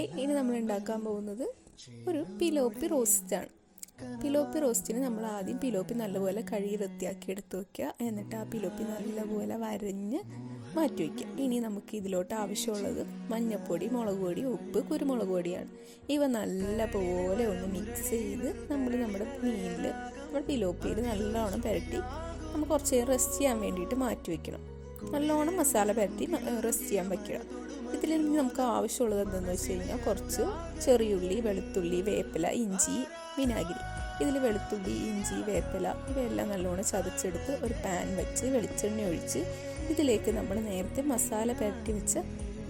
Hi, ഇനി നമ്മൾ ഉണ്ടാക്കാൻ പോകുന്നത് ഒരു പിലോപ്പി റോസ്റ്റാണ്. പിലോപ്പി റോസ്റ്റിന് നമ്മൾ ആദ്യം പിലോപ്പി നല്ലപോലെ കഴുകി വൃത്തിയാക്കി എടുത്ത് വയ്ക്കുക. എന്നിട്ട് ആ പിലോപ്പി നല്ലപോലെ വരഞ്ഞ് മാറ്റി വയ്ക്കുക. ഇനി നമുക്ക് ഇതിലോട്ട് ആവശ്യമുള്ളത് മഞ്ഞൾപ്പൊടി, മുളക് പൊടി, ഉപ്പ്, കുരുമുളക് പൊടിയാണ്. ഇവ നല്ലപോലെ ഒന്ന് മിക്സ് ചെയ്ത് നമ്മുടെ മീനിൽ, നമ്മുടെ പിലോപ്പിയിൽ നല്ലോണം പുരട്ടി നമ്മൾ കുറച്ച് നേരം റെസ്റ്റ് ചെയ്യാൻ വേണ്ടിയിട്ട് മാറ്റി വയ്ക്കണം. നല്ലോണം മസാല പുരട്ടി റെസ്റ്റ് ചെയ്യാൻ വയ്ക്കുക. ഇതിൽ നമുക്ക് ആവശ്യമുള്ളത് എന്താണെന്ന് വെച്ച് കഴിഞ്ഞാൽ കുറച്ച് ചെറിയുള്ളി, വെളുത്തുള്ളി, വേപ്പില, ഇഞ്ചി, വിനാഗിരി. ഇതിൽ വെളുത്തുള്ളി, ഇഞ്ചി, വേപ്പില ഇവയെല്ലാം നല്ലോണം ചതച്ചെടുത്ത് ഒരു പാൻ വെച്ച് വെളിച്ചെണ്ണ ഒഴിച്ച് ഇതിലേക്ക് നമ്മൾ നേരത്തെ മസാല പുരട്ടി വെച്ച്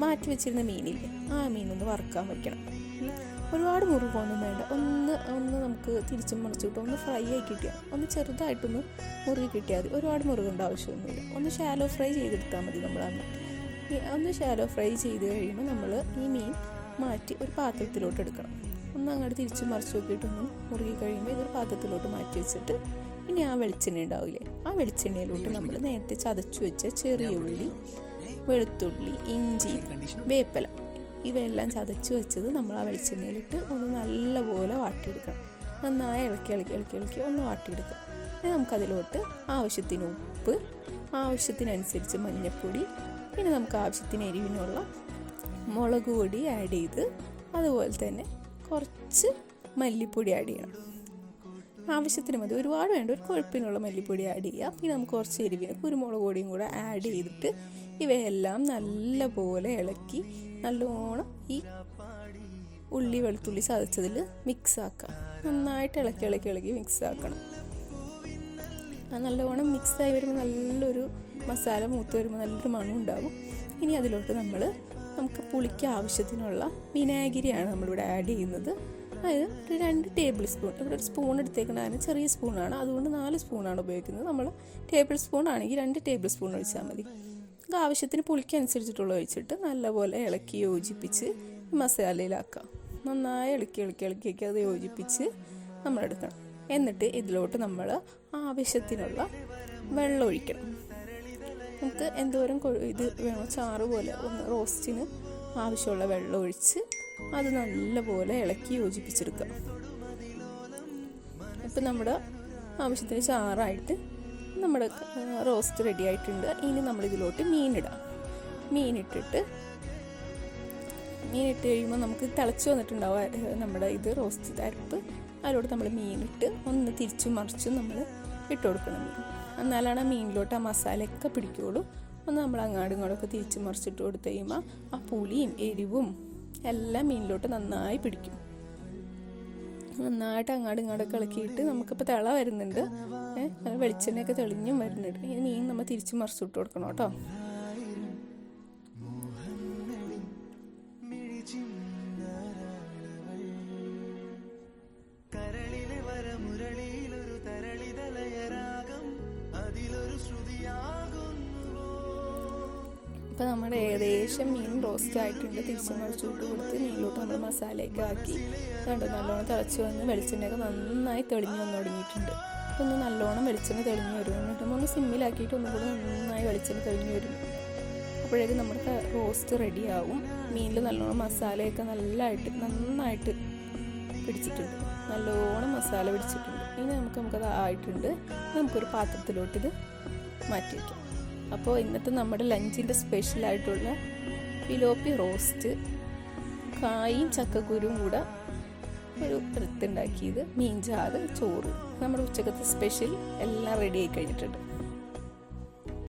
മാറ്റി വെച്ചിരുന്ന മീനില്ലേ, ആ മീനൊന്ന് വറുക്കാൻ വയ്ക്കണം. ഒരുപാട് മുറുകൊന്നും വേണ്ട. ഒന്ന് നമുക്ക് തിരിച്ചും മറിച്ചിട്ട് ഒന്ന് ഫ്രൈ ആയി കിട്ടിയാൽ, ഒന്ന് ചെറുതായിട്ടൊന്ന് മുറുകി കിട്ടിയാൽ മതി. ഒരുപാട് മുറുകേണ്ട ആവശ്യമൊന്നുമില്ല. ഒന്ന് ഷാലോ ഫ്രൈ ചെയ്തെടുത്താൽ മതി. ഒന്ന് ഷാലോ ഫ്രൈ ചെയ്ത് കഴിയുമ്പോൾ നമ്മൾ ഈ മീൻ മാറ്റി ഒരു പാത്രത്തിലോട്ട് എടുക്കണം. ഒന്ന് അങ്ങോട്ട് തിരിച്ച് മറിച്ച് നോക്കിയിട്ടൊന്ന് മുറുകി കഴിയുമ്പോൾ ഇതൊരു പാത്രത്തിലോട്ട് മാറ്റി വെച്ചിട്ട് ഇനി ആ വെളിച്ചെണ്ണ ഉണ്ടാവില്ലേ, ആ വെളിച്ചെണ്ണയിലോട്ട് നമ്മൾ നേരത്തെ ചതച്ചു വെച്ച ചെറിയ ഉള്ളി, വെളുത്തുള്ളി, ഇഞ്ചി, വേപ്പില ഇവയെല്ലാം ചതച്ച് വെച്ചത് നമ്മൾ ആ വെളിച്ചെണ്ണയിലിട്ട് ഒന്ന് നല്ലപോലെ വാട്ടിയെടുക്കണം. നന്നായി ഇളക്കി ഒന്ന് വാട്ടിയെടുക്കാം. ഇനി നമുക്കതിലോട്ട് ആവശ്യത്തിന് ഉപ്പ്, ആവശ്യത്തിനനുസരിച്ച് മഞ്ഞൾപ്പൊടി, പിന്നെ നമുക്ക് ആവശ്യത്തിന് എരിവിനുള്ള മുളക് പൊടി ആഡ് ചെയ്ത് അതുപോലെ തന്നെ കുറച്ച് മല്ലിപ്പൊടി ആഡ് ചെയ്യണം. ആവശ്യത്തിന് മതി, ഒരുപാട് വേണ്ട, ഒരു കൊഴുപ്പിനുള്ള മല്ലിപ്പൊടി ആഡ് ചെയ്യുക. പിന്നെ നമുക്ക് കുറച്ച് എരിവിന് കുരുമുളക് പൊടിയും കൂടെ ആഡ് ചെയ്തിട്ട് ഇവയെല്ലാം നല്ലപോലെ ഇളക്കി നല്ലോണം ഈ ഉള്ളി വെളുത്തുള്ളി ചതച്ചതിൽ മിക്സ് ആക്കാം. നന്നായിട്ട് ഇളക്കി മിക്സ് ആക്കണം. നല്ലോണം മിക്സായി വരുമ്പോൾ നല്ലൊരു മസാല മൂത്ത് വരുമ്പോൾ നല്ലൊരു മണം ഉണ്ടാകും. ഇനി അതിലോട്ട് നമുക്ക് പുളിക്ക് ആവശ്യത്തിനുള്ള വിനാഗിരിയാണ് നമ്മളിവിടെ ആഡ് ചെയ്യുന്നത്. അതായത് ഒരു 2 ടേബിൾ സ്പൂൺ. ഇവിടെ ഒരു സ്പൂൺ എടുത്തേക്കുന്നതാണ്, ചെറിയ സ്പൂണാണ്, അതുകൊണ്ട് 4 സ്പൂണാണ് ഉപയോഗിക്കുന്നത്. നമ്മൾ ടേബിൾ സ്പൂൺ ആണെങ്കിൽ 2 ടേബിൾ സ്പൂൺ ഒഴിച്ചാൽ മതി. അത് ആവശ്യത്തിന് പുളിക്കനുസരിച്ചിട്ടുള്ള ഒഴിച്ചിട്ട് നല്ലപോലെ ഇളക്കി യോജിപ്പിച്ച് മസാലയിലാക്കാം. നന്നായി ഇളക്കി അത് യോജിപ്പിച്ച് നമ്മളെടുക്കണം. എന്നിട്ട് ഇതിലോട്ട് നമ്മൾ ആവശ്യത്തിനുള്ള വെള്ളം ഒഴിക്കണം. നമുക്ക് എന്തോരം ഇത് വേണോ, ചാറ് പോലെ ഒന്ന് റോസ്റ്റിന് ആവശ്യമുള്ള വെള്ളം ഒഴിച്ച് അത് നല്ലപോലെ ഇളക്കി യോജിപ്പിച്ചെടുക്കുക. ഇപ്പം നമ്മുടെ ആവശ്യത്തിന് ചാറായിട്ട് നമ്മുടെ റോസ്റ്റ് റെഡി ആയിട്ടുണ്ട്. ഇനി നമ്മളിതിലോട്ട് മീനിട്ട് കഴിയുമ്പോൾ നമുക്ക് തിളച്ച് വന്നിട്ടുണ്ടാവും നമ്മുടെ ഇത് റോസ്റ്റ് അരപ്പ്. അതിലോട്ട് നമ്മൾ മീനിട്ട് ഒന്ന് തിരിച്ചും മറിച്ചും നമ്മൾ ഇട്ട് കൊടുക്കണം. എന്നാലാണ് ആ മീനിലോട്ട് ആ മസാലയൊക്കെ പിടിക്കുകയുള്ളൂ. ഒന്ന് നമ്മൾ അങ്ങാടും ഇങ്ങോട്ടൊക്കെ തിരിച്ച് മറിച്ചിട്ട് കൊടുത്ത് കഴിയുമ്പോൾ ആ പുളിയും എരിവും എല്ലാം മീനിലോട്ട് നന്നായി പിടിക്കും. നന്നായിട്ട് അങ്ങാടും ഇങ്ങോട്ടൊക്കെ ഇളക്കിയിട്ട് നമുക്കിപ്പോൾ തിള വരുന്നുണ്ട്, വെളിച്ചെണ്ണയൊക്കെ തെളിഞ്ഞും വരുന്നുണ്ട്. ഈ മീൻ നമ്മൾ തിരിച്ച് മറിച്ചിട്ട് കൊടുക്കണം കേട്ടോ. ഇപ്പോൾ നമ്മുടെ ഏകദേശം മീൻ റോസ്റ്റ് ആയിട്ടുണ്ട്. തിരിച്ച് മറിച്ചിട്ട് കൊടുത്ത് മീനിലോട്ട് നമ്മൾ മസാലയൊക്കെ ആക്കി കണ്ടോ, നല്ലോണം തിളച്ച് വന്ന് വെളിച്ചെണ്ണയൊക്കെ നന്നായി തെളിഞ്ഞ് വന്ന് തുടങ്ങിയിട്ടുണ്ട്. അപ്പോൾ ഒന്ന് നല്ലോണം വെളിച്ചെണ്ണ തെളിഞ്ഞ് വരുന്നുണ്ട്. ഒന്ന് സിമ്മിലാക്കിയിട്ട് ഒന്നുകൂടെ നന്നായി വെളിച്ചെണ്ണ തെളിഞ്ഞ് വരും. അപ്പോഴേക്കും നമ്മുടെ റോസ്റ്റ് റെഡിയാവും. മീനിൽ നല്ലോണം മസാലയൊക്കെ നന്നായിട്ട് പിടിച്ചിട്ടുണ്ട്. നല്ലോണം മസാല പിടിച്ചിട്ടുണ്ട്. ഇനി നമുക്കത് ആയിട്ടുണ്ട്. നമുക്കൊരു പാത്രത്തിലോട്ട് ഇത് മാറ്റി വയ്ക്കാം. അപ്പോൾ ഇന്നത്തെ നമ്മുടെ ലഞ്ചിൻ്റെ സ്പെഷ്യലായിട്ടുള്ള പിലോപ്പി റോസ്റ്റ്, കായും ചക്കക്കുരുവും കൂടെ ഒരു ഉണ്ടാക്കിയത്, മീൻചാറ്, ചോറ്, നമ്മുടെ ഉച്ചക്കത്തെ സ്പെഷ്യൽ എല്ലാം റെഡി ആയി കഴിഞ്ഞിട്ടുണ്ട്.